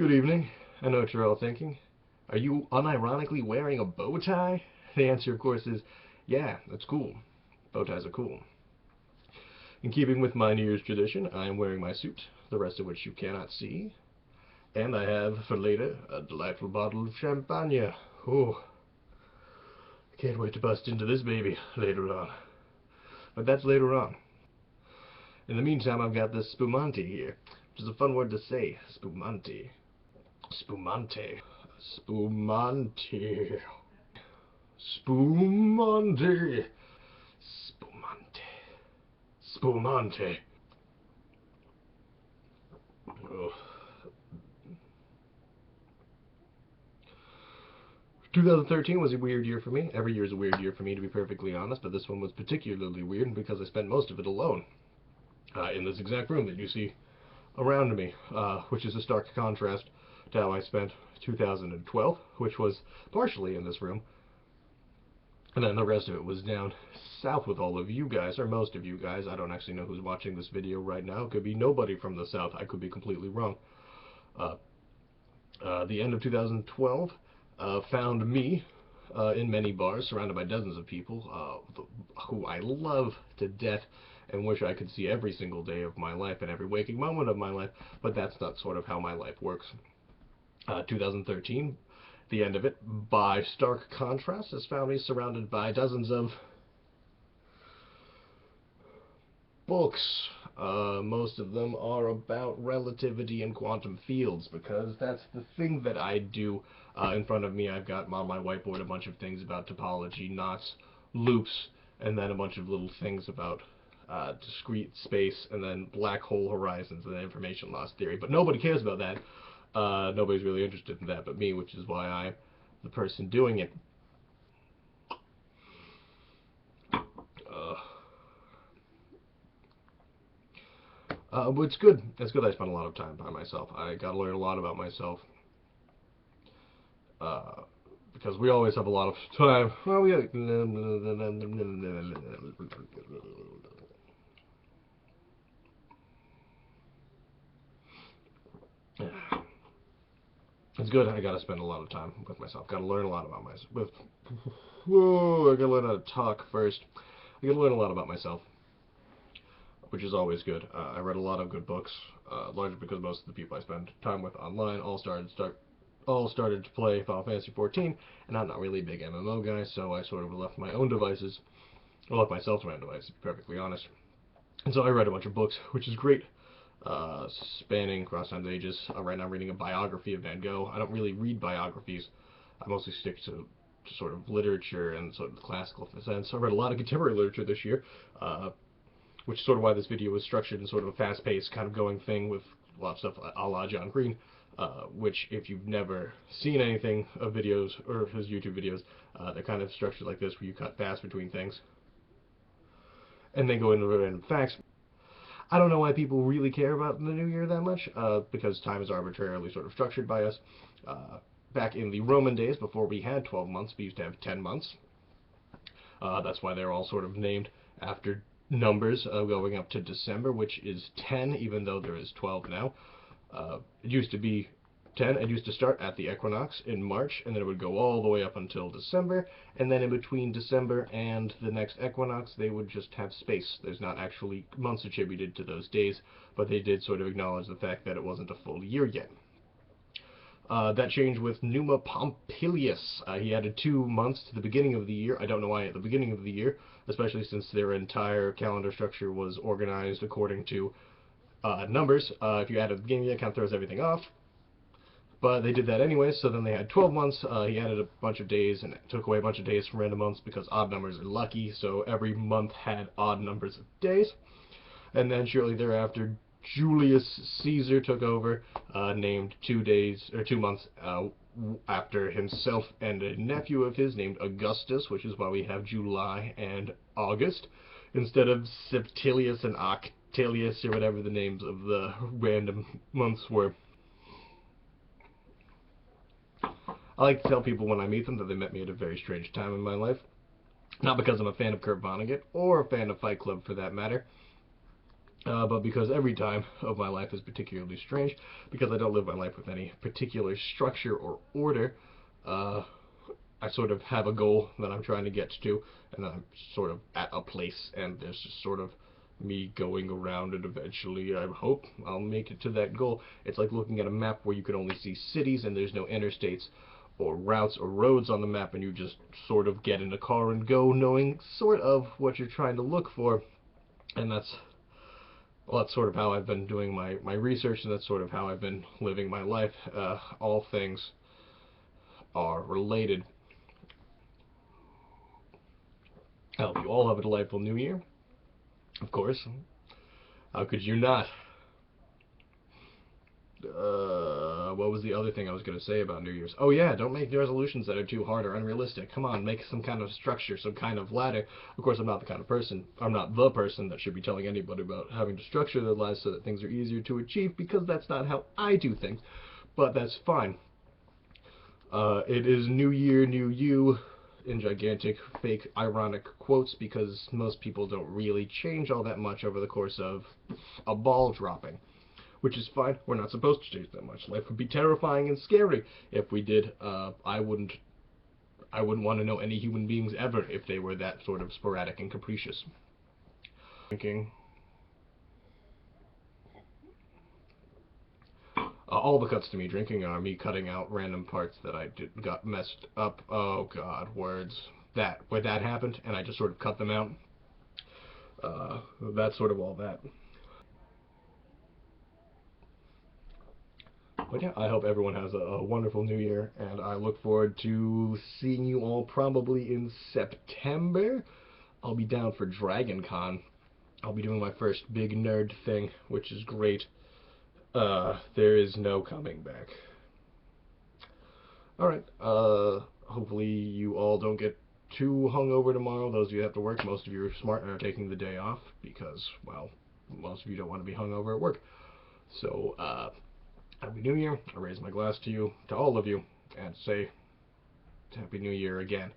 Good evening. I know what you're all thinking. Are you unironically wearing a bow tie? The answer, of course, is yeah, that's cool. Bow ties are cool. In keeping with my New Year's tradition, I am wearing my suit, the rest of which you cannot see. And I have, for later, a delightful bottle of champagne. Oh, I can't wait to bust into this baby later on. But that's later on. In the meantime, I've got this spumante here, which is a fun word to say. Spumante. Spumante. Spumante. Spumante. Spumante. Spumante. Oh. 2013 was a weird year for me. Every year is a weird year for me, to be perfectly honest, but this one was particularly weird because I spent most of it alone. In this exact room that you see around me, which is a stark contrast to how I spent 2012, which was partially in this room, and then the rest of it was down south with all of you guys, or most of you guys. I don't actually know who's watching this video right now. It could be nobody from the south. I could be completely wrong. The end of 2012 found me in many bars, surrounded by dozens of people who I love to death and wish I could see every single day of my life and every waking moment of my life, but that's not sort of how my life works. 2013, the end of it, by stark contrast, has found me surrounded by dozens of books. Most of them are about relativity and quantum fields, because that's the thing that I do. In front of me, I've got on my whiteboard a bunch of things about topology, knots, loops, and then a bunch of little things about discrete space, and then black hole horizons, and then information loss theory. But nobody cares about that. Nobody's really interested in that but me, which is why I'm the person doing it. But it's good. It's good I spent a lot of time by myself. I got to learn a lot about myself. Because we always have a lot of time. Well, we It's good. I gotta spend a lot of time with myself. Gotta learn a lot about myself. Whoa, I gotta learn how to talk first. I gotta learn a lot about myself, which is always good. I read a lot of good books, largely because most of the people I spend time with online all started to play Final Fantasy 14, and I'm not really a big MMO guy, so I sort of left my own devices, or left myself to my own devices, to be perfectly honest. And so I read a bunch of books, which is great. Spanning across time and ages. Right now I'm reading a biography of Van Gogh. I don't really read biographies. I mostly stick to sort of literature and sort of the classical sense. So I read a lot of contemporary literature this year, which is sort of why this video was structured in sort of a fast-paced kind of going thing with a lot of stuff a la John Green, which if you've never seen anything of videos, or his YouTube videos, they're kind of structured like this, where you cut fast between things, and they go into random facts. I don't know why people really care about the new year that much, because time is arbitrarily sort of structured by us. Back in the Roman days, before we had 12 months, we used to have 10 months. That's why they're all sort of named after numbers going up to December, which is 10, even though there is 12 now. It used to be 10. It used to start at the equinox in March, and then it would go all the way up until December, and then in between December and the next equinox, they would just have space. There's not actually months attributed to those days, but they did sort of acknowledge the fact that it wasn't a full year yet. That changed with Numa Pompilius. He added 2 months to the beginning of the year. I don't know why at the beginning of the year, especially since their entire calendar structure was organized according to numbers. If you add at the beginning, it kind of throws everything off. But they did that anyway, so then they had 12 months. He added a bunch of days and took away a bunch of days from random months because odd numbers are lucky, so every month had odd numbers of days. And then shortly thereafter, Julius Caesar took over, named 2 months after himself and a nephew of his named Augustus, which is why we have July and August, instead of Septilius and Octilius, or whatever the names of the random months were. I like to tell people when I meet them that they met me at a very strange time in my life. Not because I'm a fan of Kurt Vonnegut, or a fan of Fight Club for that matter, But because every time of my life is particularly strange, because I don't live my life with any particular structure or order, uh, I sort of have a goal that I'm trying to get to, and then I'm sort of at a place, and there's just sort of me going around, and eventually I hope I'll make it to that goal. It's like looking at a map where you can only see cities and there's no interstates or routes or roads on the map, and you just sort of get in a car and go, knowing sort of what you're trying to look for. And that's sort of how I've been doing my research, and that's sort of how I've been living my life. All things are related. I hope you all have a delightful new year. Of course. How could you not? What was the other thing I was going to say about New Year's? Oh yeah, don't make resolutions that are too hard or unrealistic. Come on, make some kind of structure, some kind of ladder. Of course, I'm not the person that should be telling anybody about having to structure their lives so that things are easier to achieve, because that's not how I do things. But that's fine. It is New Year, New You, in gigantic, fake, ironic quotes, because most people don't really change all that much over the course of a ball dropping. Which is fine. We're not supposed to change that much. Life would be terrifying and scary if we did. I wouldn't want to know any human beings ever if they were that sort of sporadic and capricious. Drinking. All the cuts to me drinking are me cutting out random parts that got messed up. Oh God, words. Where that happened, and I just sort of cut them out. That's sort of all that. But yeah, I hope everyone has a wonderful new year, and I look forward to seeing you all probably in September. I'll be down for Dragon Con. I'll be doing my first big nerd thing, which is great. There is no coming back. Alright, hopefully you all don't get too hungover tomorrow. Those of you who have to work, most of you are smart and are taking the day off because, well, most of you don't want to be hungover at work. So, Happy New Year. I raise my glass to you, to all of you, and say Happy New Year again.